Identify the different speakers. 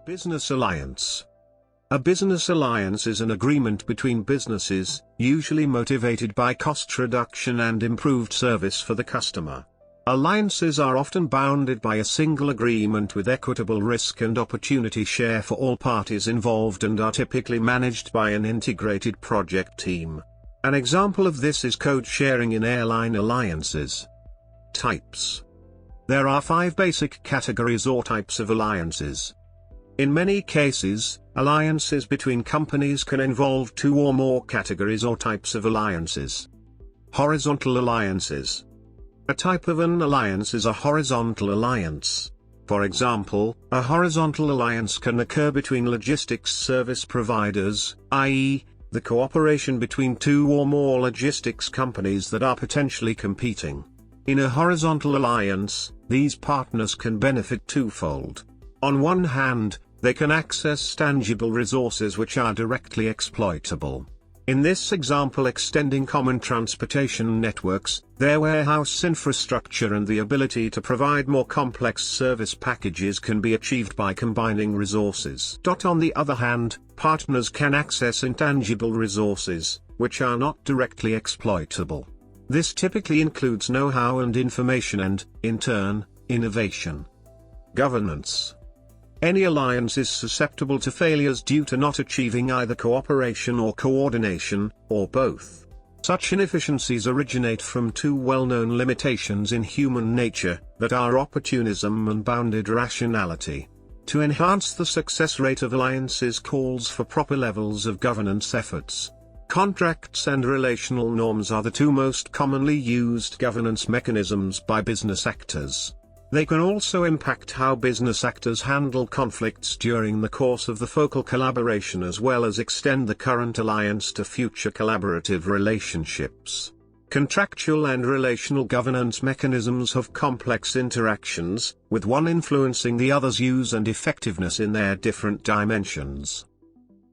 Speaker 1: Business alliance. A business alliance is an agreement between businesses, usually motivated by cost reduction and improved service for the customer. Alliances are often bounded by a single agreement with equitable risk and opportunity share for all parties involved and are typically managed by an integrated project team. An example of this is code sharing in airline alliances. Types. There are 5 basic categories or types of alliances. In many cases, alliances between companies can involve 2 or more categories or types of alliances. Horizontal alliances. A type of an alliance is a horizontal alliance. For example, a horizontal alliance can occur between logistics service providers, i.e., the cooperation between 2 or more logistics companies that are potentially competing. In a horizontal alliance, these partners can benefit twofold. On one hand, they can access tangible resources which are directly exploitable. In this example, extending common transportation networks, their warehouse infrastructure and the ability to provide more complex service packages can be achieved by combining resources. On the other hand, partners can access intangible resources, which are not directly exploitable. This typically includes know-how and information and, in turn, innovation. Governance. Any alliance is susceptible to failures due to not achieving either cooperation or coordination, or both. Such inefficiencies originate from 2 well-known limitations in human nature, that are opportunism and bounded rationality. To enhance the success rate of alliances calls for proper levels of governance efforts. Contracts and relational norms are the 2 most commonly used governance mechanisms by business actors. They can also impact how business actors handle conflicts during the course of the focal collaboration as well as extend the current alliance to future collaborative relationships. Contractual and relational governance mechanisms have complex interactions, with one influencing the other's use and effectiveness in their different dimensions.